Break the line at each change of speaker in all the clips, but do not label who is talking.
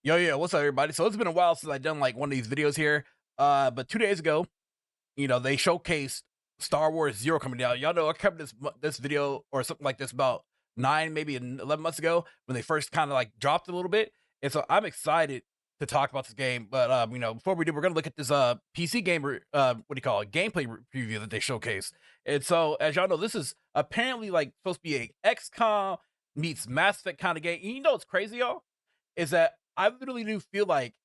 Yo, what's up, everybody? So it's been a while since I've done like one of these videos here. But 2 days ago, they showcased Star Wars Zero coming out. Y'all know I covered this video or something like this about 11 months ago when they first kind of like dropped a little bit. And so I'm excited to talk about this game. But before we do, we're gonna look at this PC gamer what do you call it, gameplay preview that they showcased. And so as y'all know, this is apparently like supposed to be a XCOM meets Mass Effect kind of game. And you know what's crazy, y'all? Is that I literally do feel like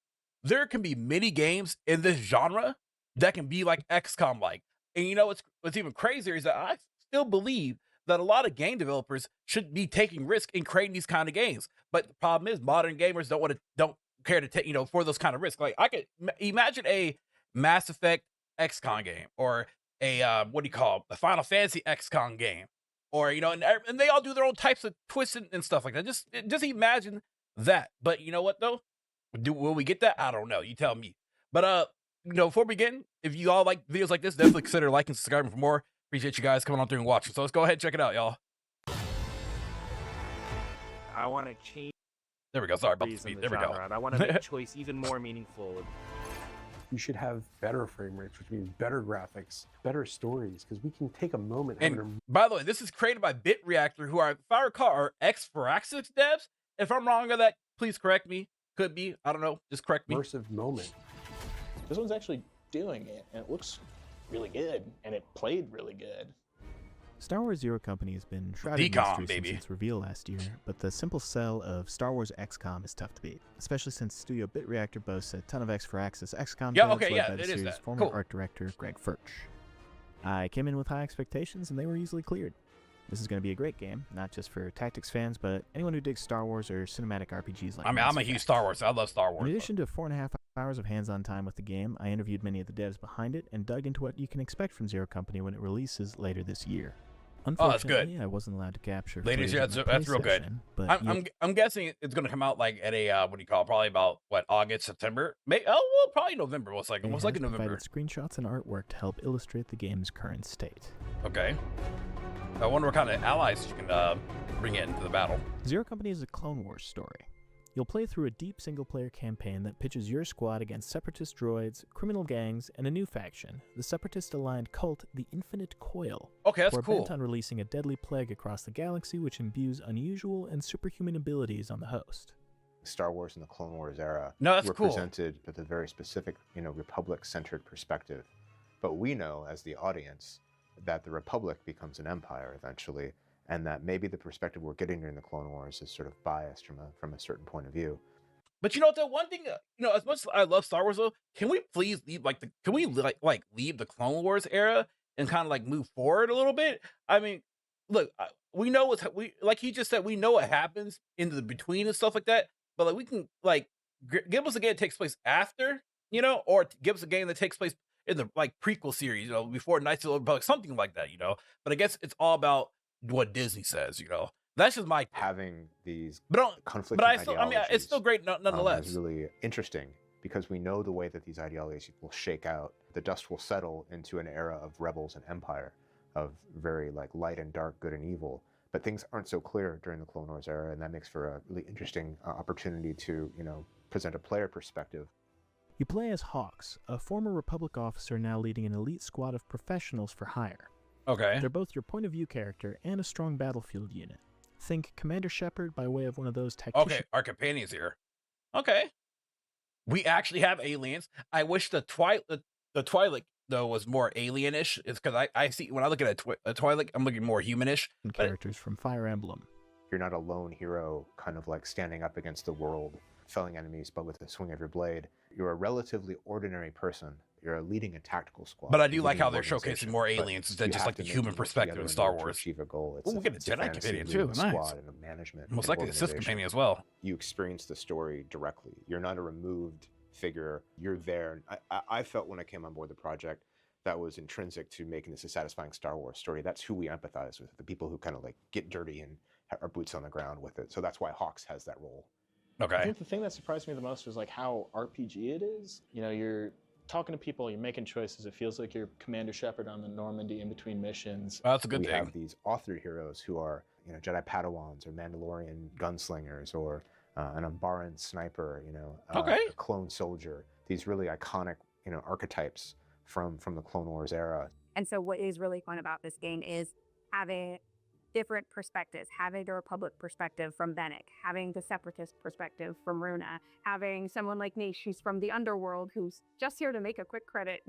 there can be many games in this genre that can be like XCOM like. And you know what's even crazier is that I still believe that a lot of game developers should be taking risk in creating these kind of games. But the problem is modern gamers don't care to take, for those kind of risks. Like I could imagine a Mass Effect XCOM game or a what do you call it, a Final Fantasy XCOM game. Or and they all do their own types of twists and stuff like that. Just imagine that. But you know what though? Will we get that? I don't know. You tell me. But before we begin, if you all like videos like this, definitely consider liking and subscribing for more. Appreciate you guys coming on through and watching. So let's go ahead and check it out, y'all.
I want to change
There we go. Sorry about the
in
speed.
the
There we go.
genre, and I want to make choice even more meaningful.
You should have better frame rates, which means better graphics, better stories, because we can take a moment.
And by the way, this is created by Bit Reactor, who are, if I recall, are ex-Firaxis devs. If I'm wrong on that, please correct me. Could be. I don't know. Just correct me.
Immersive moment.
This one's actually doing it, and it looks really good, and it played really good.
Star Wars Zero Company has been shrouded in mystery since its reveal last year, but the simple sell of Star Wars XCOM is tough to beat, especially since Studio Bit Reactor boasts a ton of X-Firaxis XCOM devs led by the series' former art director Greg Furch. I came in with high expectations, and they were easily cleared. This is going to be a great game, not just for tactics fans, but anyone who digs Star Wars or cinematic RPGs like
I'm a huge Star Wars. I love Star Wars.
In addition to 4.5 hours of hands-on time with the game, I interviewed many of the devs behind it and dug into what you can expect from Zero Company when it releases later this year. Unfortunately, I wasn't allowed to capture.
Ladies, yeah, that's real good. But I'm guessing it's going to come out like at a what do you call it? Probably about what, August, September, probably November. Most likely November.
Provided screenshots and artwork to help illustrate the game's current state.
Okay. I wonder what kind of allies you can bring into the battle.
Zero Company is a Clone Wars story. You'll play through a deep single-player campaign that pitches your squad against separatist droids, criminal gangs, and a new faction, the separatist-aligned cult, the Infinite Coil.
Okay, that's
who are
cool.
bent on releasing a deadly plague across the galaxy which imbues unusual and superhuman abilities on the host.
Star Wars in the Clone Wars era
were
presented with a very specific, Republic-centered perspective. But we know, as the audience, that the Republic becomes an empire eventually, and that maybe the perspective we're getting during the Clone Wars is sort of biased from a certain point of view.
But the one thing, as much as I love Star Wars, though, can we please leave leave the Clone Wars era and kind of like move forward a little bit? I mean, look, we know like he just said, we know what happens in the between and stuff like that. But like we can give us a game that takes place after, or give us a game that takes place in the prequel series, before Knights of the Old Republic, something like that, But I guess it's all about what Disney says, That's just my
having these conflicting
ideologies. It's still great nonetheless.
It's really interesting because we know the way that these ideologies will shake out. The dust will settle into an era of rebels and empire, of very light and dark, good and evil. But things aren't so clear during the Clone Wars era, and that makes for a really interesting opportunity to, present a player perspective.
You play as Hawks, a former Republic officer now leading an elite squad of professionals for hire.
Okay.
They're both your point of view character and a strong battlefield unit. Think Commander Shepard by way of one of those tacticians.
Okay, our companions here. Okay. We actually have aliens. I wish the Twilight though was more alienish. It's because I see when I look at a Twilight, I'm looking more humanish.
And characters from Fire Emblem.
You're not a lone hero, kind of standing up against the world, felling enemies, but with the swing of your blade. You're a relatively ordinary person. You're leading a tactical squad.
But I do like how they're showcasing more aliens instead of just the human perspective in Star Wars.
To achieve a goal.
We'll get a Jedi companion too. Nice.
Squad and a management.
Most likely a Sith companion as well.
You experience the story directly. You're not a removed figure. You're there. I felt when I came on board the project that was intrinsic to making this a satisfying Star Wars story. That's who we empathize with, the people who kind of get dirty and are boots on the ground with it. So that's why Hawks has that role.
Okay.
I think the thing that surprised me the most was how RPG it is. You're talking to people, you're making choices. It feels like you're Commander Shepard on the Normandy in between missions.
Oh, that's a good thing.
We have these authored heroes who are, Jedi Padawans or Mandalorian gunslingers or an Umbaran sniper,
Okay.
a clone soldier. These really iconic, archetypes from the Clone Wars era.
And so what is really fun about this game is having different perspectives, having the Republic perspective from Bennett, having the Separatist perspective from Runa, having someone like Nish who's from the underworld who's just here to make a quick credit,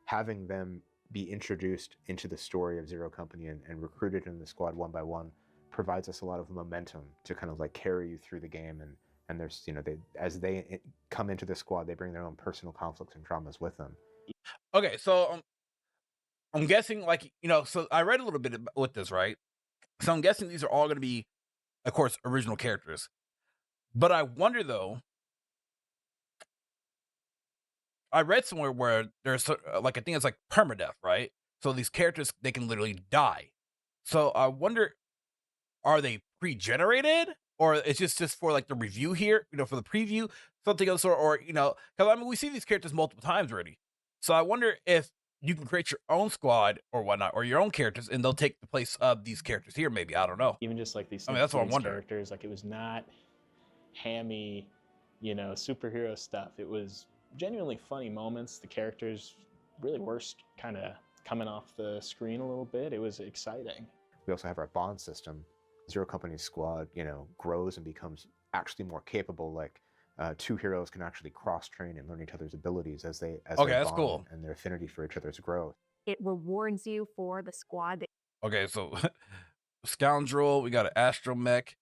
Having them be introduced into the story of Zero Company and recruited in the squad one by one provides us a lot of momentum to kind of like carry you through the game. And there's, as they come into the squad, they bring their own personal conflicts and dramas with them.
Okay, so I'm guessing, so I read a little bit with this, right? So I'm guessing these are all going to be, of course, original characters. But I wonder, though, I read somewhere where there's, I think it's like permadeath, right? So these characters, they can literally die. So I wonder, are they pre-generated? Or it's just for, the review here, for the preview, something else, or because, we see these characters multiple times already. So I wonder if you can create your own squad or whatnot, or your own characters, and they'll take the place of these characters here, maybe. I don't know.
Even just like these
that's what I'm wondering.
characters, it was not hammy, superhero stuff. It was genuinely funny moments. The characters really were kind of coming off the screen a little bit. It was exciting.
We also have our bond system. Zero Company's squad, grows and becomes actually more capable. Two heroes can actually cross-train and learn each other's abilities as they
that's
bond
cool.
And their affinity for each other's growth.
It rewards you for the squad.
Okay, so Scoundrel, we got an Astromech,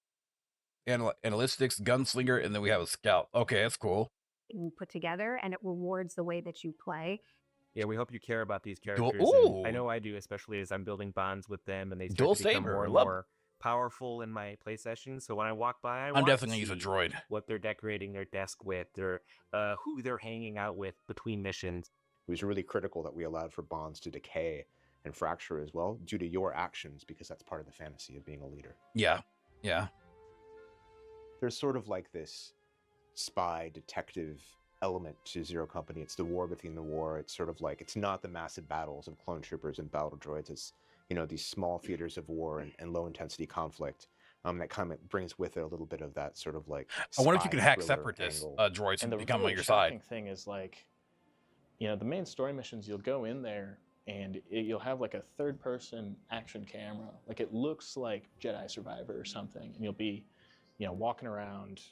Analytics, Gunslinger, and then we have a Scout. Okay, that's cool.
You put together, and it rewards the way that you play.
Yeah, we hope you care about these characters.
Ooh.
I know I do, especially as I'm building bonds with them, and they
Dual
start to become
saber,
more and
love
more powerful in my play sessions. So when I walk by,
I'm definitely gonna use a droid.
What they're decorating their desk with, or who they're hanging out with between missions.
It was really critical that we allowed for bonds to decay and fracture as well due to your actions, because that's part of the fantasy of being a leader.
Yeah.
There's sort of like this spy detective element to Zero Company. It's the war within the war. It's sort of like, it's not the massive battles of clone troopers and battle droids. It's, these small theaters of war and low intensity conflict. That kind of brings with it a little bit of that sort of like.
I wonder if you could hack Separatist droids and become on your side.
The thing is the main story missions, you'll go in there and you'll have a third person action camera. It looks like Jedi Survivor or something. And you'll be, walking around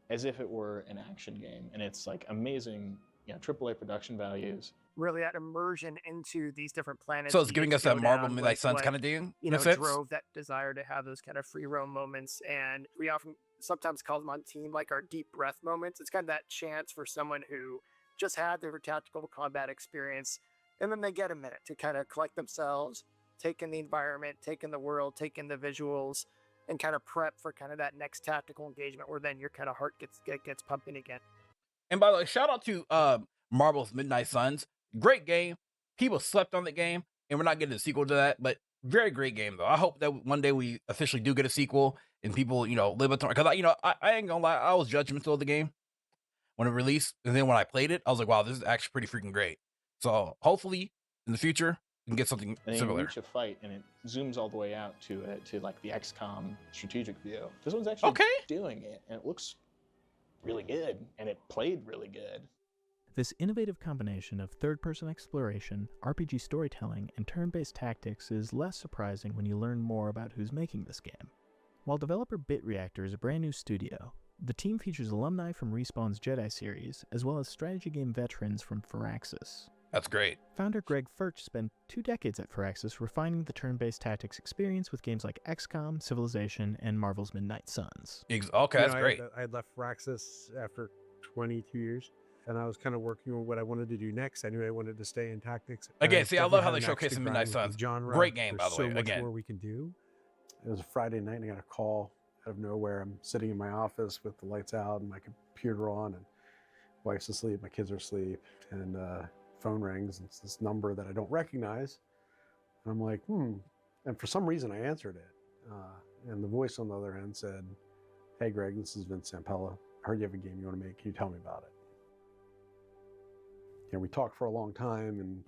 as if it were an action game. And it's amazing, AAA production values.
Really that immersion into these different planets.
So it's giving us that Marvel Midnight Suns kind of thing?
Drove that desire to have those kind of free roam moments. And we often sometimes call them on team our deep breath moments. It's kind of that chance for someone who just had their tactical combat experience, and then they get a minute to kind of collect themselves, take in the environment, take in the world, take in the visuals, and kind of prep for kind of that next tactical engagement where then your kind of heart gets pumping again.
And by the way, shout out to Marvel's Midnight Suns. Great game. People slept on the game, and we're not getting a sequel to that, but very great game, though. I hope that one day we officially do get a sequel and people, live up to it. Because, I ain't gonna lie, I was judgmental of the game when it released. And then when I played it, I was like, wow, this is actually pretty freaking great. So hopefully in the future, we can get something similar.
You reach a fight, and it zooms all the way out to the XCOM strategic view. This one's actually doing it, and it looks really good, and it played really good.
This innovative combination of third-person exploration, RPG storytelling, and turn-based tactics is less surprising when you learn more about who's making this game. While developer BitReactor is a brand new studio, the team features alumni from Respawn's Jedi series, as well as strategy game veterans from Firaxis.
That's great.
Founder Greg Furch spent 2 decades at Firaxis refining the turn-based tactics experience with games like XCOM, Civilization, and Marvel's Midnight Suns.
Okay, that's great.
I had left Firaxis after 22 years. And I was kind of working on what I wanted to do next. I knew I wanted to stay in tactics.
Again, see, I love how they showcase the Midnight Suns. Great game, by the way.
There's so much more we can do. It was a Friday night, and I got a call out of nowhere. I'm sitting in my office with the lights out and my computer on, and wife's asleep, my kids are asleep, and phone rings, and it's this number that I don't recognize. And I'm like, And for some reason, I answered it. And the voice on the other end said, "Hey, Greg, this is Vince Zampella. I heard you have a game you want to make. Can you tell me about it?" We talked for a long time, and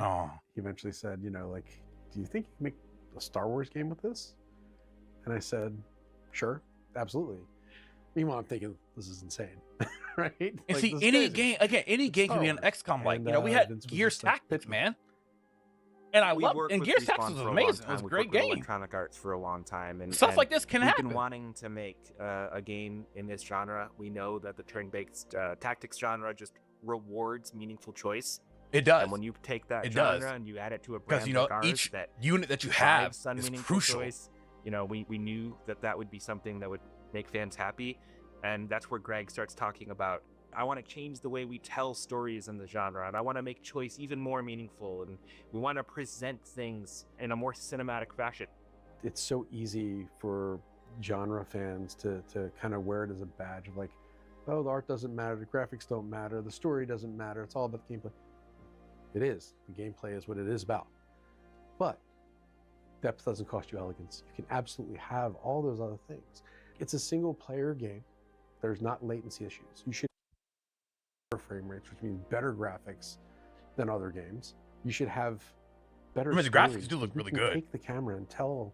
he eventually said, do you think you can make a Star Wars game with this? And I said, sure, absolutely. Meanwhile, I'm thinking this is insane, right?
And
Like,
see,
this is
any
crazy.
game again, any
It's
game
Star
can be an
Wars.
XCOM like.
And,
You know, we had
Vince was
Gears
just like,
Tactics,
"Pitch me."
man, and I
We
love
worked
and
with
Gears
Respawn
Tactics was
for a long
amazing. It
time.
was a
We've
great
worked with
game.
Electronic Arts for a long time, and
Stuff like this can
we've
happen.
been wanting to make a game in this genre. We know that the turn-based tactics genre just rewards meaningful choice.
It does.
And when you take that
It
genre
does.
and you add it to a
Because
brand
you know
like ours
each
that
unit that you have
drives some
is
meaningful
crucial.
choice, you know, we knew that that would be something that would make fans happy, and that's where Greg starts talking about, I want to change the way we tell stories in the genre, and I want to make choice even more meaningful, and we want to present things in a more cinematic fashion.
It's so easy for genre fans to kind of wear it as a badge of like, oh, the art doesn't matter, the graphics don't matter, the story doesn't matter, it's all about the gameplay. It is. The gameplay is what it is about. But depth doesn't cost you elegance. You can absolutely have all those other things. It's a single player game. There's not latency issues. You should have frame rates, which means better graphics than other games. You should have better
I mean, the graphics
stories.
do look
You
really
can
good.
Take the camera and tell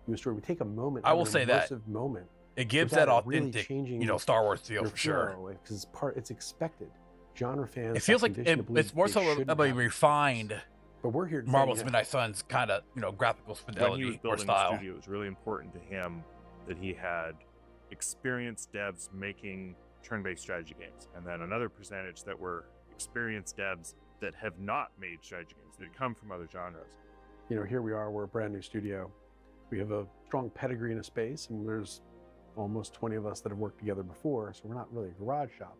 you a story. We take a moment.
I will
an
say that.
immersive moment.
It gives
without
that
it really
authentic,
changing
you know, Star Wars feel
your
for sure.
flow, because it's expected. Genre fans.
It feels
are
like
conditioned to believe
it's more
they
so
shouldn't
of a
have these
refined
things. But we're here to
Marvel's
tell you
Midnight Suns kind of, you know, graphical
When he was
fidelity or
building the
style.
studio, it was really important to him that he had experienced devs making turn-based strategy games, and then another percentage that were experienced devs that have not made strategy games, that come from other genres.
You know, here we are, we're a brand new studio. We have a strong pedigree in a space, and there's almost 20 of us that have worked together before, so we're not really a garage shop.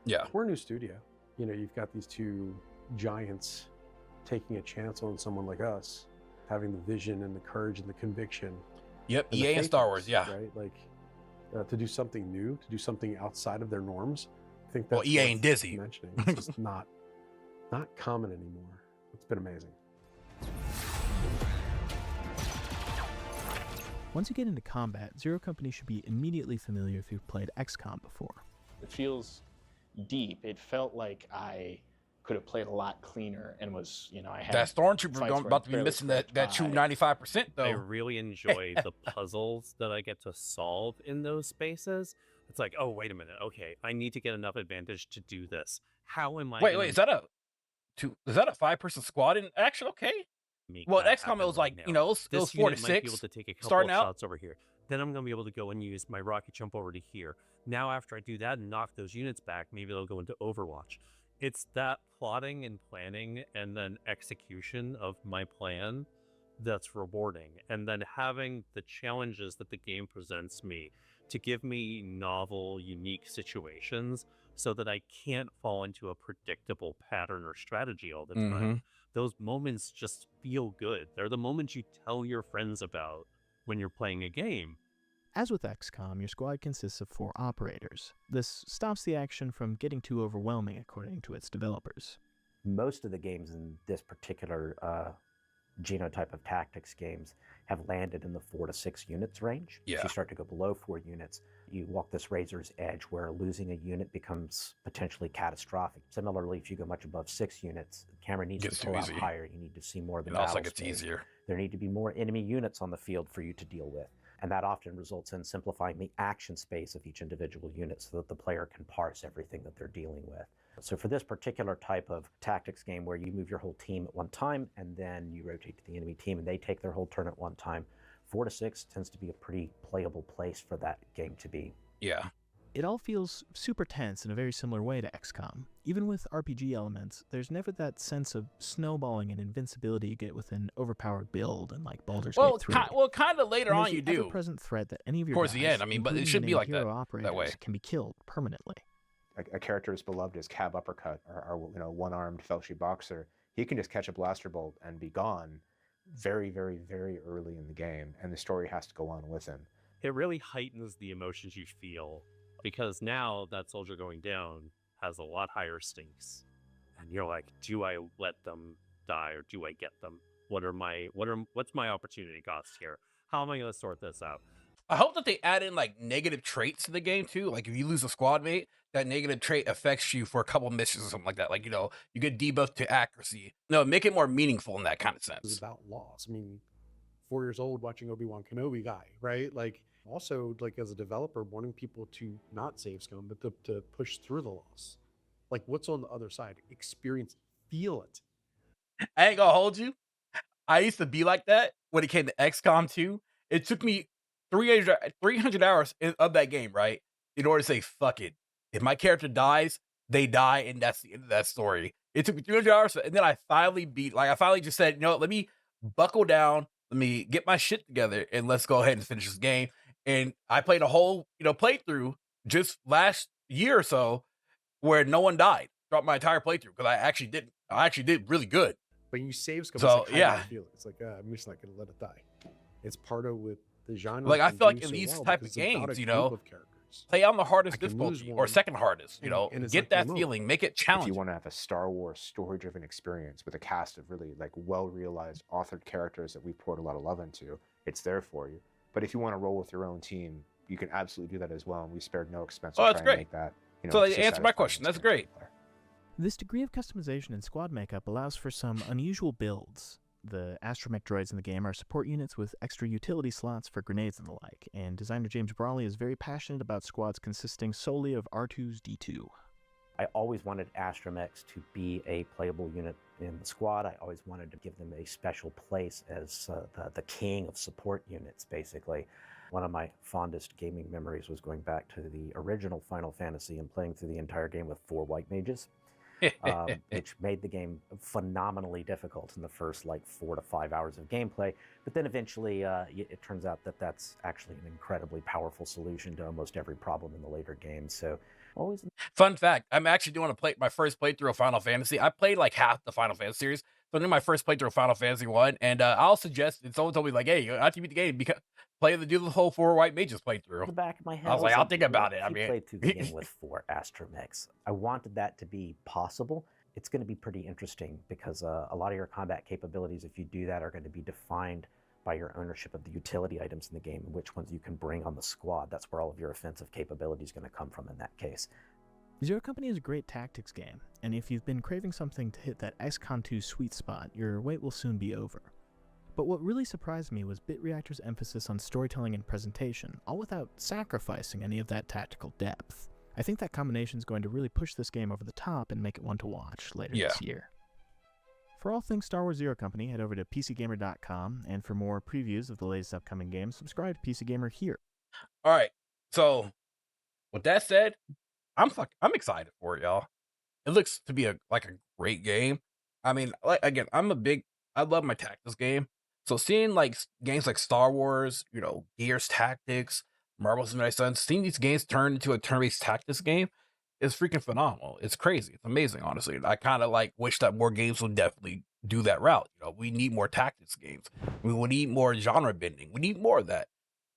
Yeah.
We're a new studio. You know, you've got these two giants taking a chance on someone like us, having the vision and the courage and the conviction.
Yep.
and the
EA and Star Wars.
faithfulness,
Yeah.
Right? Like, to do something new, to do something outside of their norms. I think
Well,
that's
EA
worth
and Disney.
mentioning. It's just not common anymore. It's been amazing.
Once you get into combat, Zero Company should be immediately familiar if you've played XCOM before.
It feels deep. It felt like I could have played a lot cleaner and was, you know, I had
That Stormtrooper
fights
going
where
about
I'm
to be missing that
fairly
true
quick
95% though.
I really enjoy the puzzles that I get to solve in those spaces. It's like, oh, wait a minute. Okay, I need to get enough advantage to do this. How am I?
Wait,
gonna
is that a 5-person squad in action? Okay.
make
Well,
that
XCOM, it
happen
was
right
like,
now?
you know, it was
This
4 to
unit might be able
6.
to take a couple
starting
of
out.
shots over here. Then I'm going to be able to go and use my rocket jump over to here. Now, after I do that and knock those units back, maybe they'll go into Overwatch. It's that plotting and planning and then execution of my plan that's rewarding. And then having the challenges that the game presents me to give me novel, unique situations so that I can't fall into a predictable pattern or strategy all the time. Those moments just feel good. They're the moments you tell your friends about when you're playing a game.
As with XCOM, your squad consists of 4 operators. This stops the action from getting too overwhelming, according to its developers.
Most of the games in this particular genotype of tactics games have landed in the 4 to 6 units range.
Yeah.
If you start to go below 4 units, you walk this razor's edge where losing a unit becomes potentially catastrophic. Similarly, if you go much above 6 units, the camera needs
Gets
to
too
pull out
easy.
higher. You need to see more of the
It also
battle
gets
space.
easier.
There need to be more enemy units on the field for you to deal with. And that often results in simplifying the action space of each individual unit so that the player can parse everything that they're dealing with. So for this particular type of tactics game where you move your whole team at one time and then you rotate to the enemy team and they take their whole turn at one time, 4 to 6 tends to be a pretty playable place for that game to be.
Yeah.
It all feels super tense in a very similar way to XCOM. Even with RPG elements, there's never that sense of snowballing and invincibility you get with an overpowered build in like Baldur's
Well,
Gate 3.
kind of later
And
on
there's
you
the
do.
ever-present threat that any of your
Towards the
guys,
end, I mean, but it
including
should
the
be like
hero
that
operators,
way.
can be killed permanently.
A character as beloved as Cab Uppercut, our one-armed Felshi boxer, he can just catch a blaster bolt and be gone very, very, very early in the game, and the story has to go on with him.
It really heightens the emotions you feel because now that soldier going down has a lot higher stakes. And you're like, do I let them die or do I get them? What's my opportunity cost here? How am I going to sort this out?
I hope that they add in like negative traits to the game too. Like if you lose a squad mate, that negative trait affects you for a couple missions or something like that. Like, you know, you get debuffed to accuracy. No, make it more meaningful in that kind of
It's
sense.
about loss. I mean, 4 years old watching Obi-Wan Kenobi guy, right? Like also, like as a developer, wanting people to not save scum, but to push through the loss. Like, what's on the other side? Experience, feel it.
I ain't gonna hold you. I used to be like that when it came to XCOM 2. It took me 300 hours of that game, right, in order to say, fuck it. If my character dies, they die, and that's the end of that story. It took me 300 hours, and then I finally just said, you know what, let me buckle down, let me get my shit together, and let's go ahead and finish this game. And I played a whole, playthrough just last year or so where no one died. Throughout my entire playthrough because I actually did really good.
But you save scum,
so
it's like, yeah, feel it. It's like I'm just not gonna let it die. It's part of with the genre.
Like I feel like in these type of games, play on the hardest difficulty or second hardest. And get that feeling, make it challenging.
If you want to have a Star Wars story-driven experience with a cast of really like well-realized, authored characters that we poured a lot of love into, it's there for you. But if you want to roll with your own team, you can absolutely do that as well. And we spared no expense to try and make that.
So answer my question. That's great.
This degree of customization and squad makeup allows for some unusual builds. The astromech droids in the game are support units with extra utility slots for grenades and the like, and designer James Brawley is very passionate about squads consisting solely of R2's D2.
I always wanted astromechs to be a playable unit in the squad. I always wanted to give them a special place as the king of support units, basically. One of my fondest gaming memories was going back to the original Final Fantasy and playing through the entire game with 4 white mages. Which made the game phenomenally difficult in the first 4 to 5 hours of gameplay. But then eventually it turns out that that's actually an incredibly powerful solution to almost every problem in the later games. So always.
Fun fact, I'm actually doing my first playthrough of Final Fantasy. I played half the Final Fantasy series. So I'm doing my first playthrough of Final Fantasy 1. And I'll suggest, and someone told me hey, you have to beat the game because do the whole 4 white mages playthrough.
In the back of my head,
I was like, I'll think about it. I mean,
played through the game with 4 astromechs. I wanted that to be possible. It's going to be pretty interesting because a lot of your combat capabilities, if you do that, are going to be defined by your ownership of the utility items in the game and which ones you can bring on the squad. That's where all of your offensive capability is going to come from in that case.
Zero Company is a great tactics game, and if you've been craving something to hit that XCOM 2 sweet spot, your wait will soon be over. But what really surprised me was BitReactor's emphasis on storytelling and presentation, all without sacrificing any of that tactical depth. I think that combination is going to really push this game over the top and make it one to watch later this year. For all things Star Wars Zero Company, head over to PCGamer.com, and for more previews of the latest upcoming games, subscribe to PC Gamer here.
All right, so with that said, I'm excited for it, y'all. It looks to be a great game. I mean, again, I love my tactics game. So seeing games like Star Wars, Gears Tactics, Marvel's Midnight Suns, seeing these games turn into a turn-based tactics game is freaking phenomenal. It's crazy. It's amazing, honestly. I kind of wish that more games would definitely do that route. We need more tactics games. We need more genre bending. We need more of that.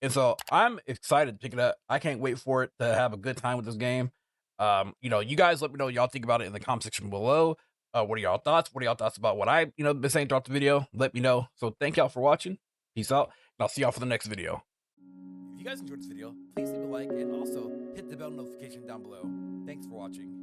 And so I'm excited to pick it up. I can't wait for it to have a good time with this game. You guys let me know what y'all think about it in the comment section below. What are y'all thoughts? What are y'all thoughts about what I, been saying throughout the video? Let me know. So thank y'all for watching. Peace out. And I'll see y'all for the next video. If you guys enjoyed this video, please leave a like and also hit the bell notification down below. Thanks for watching.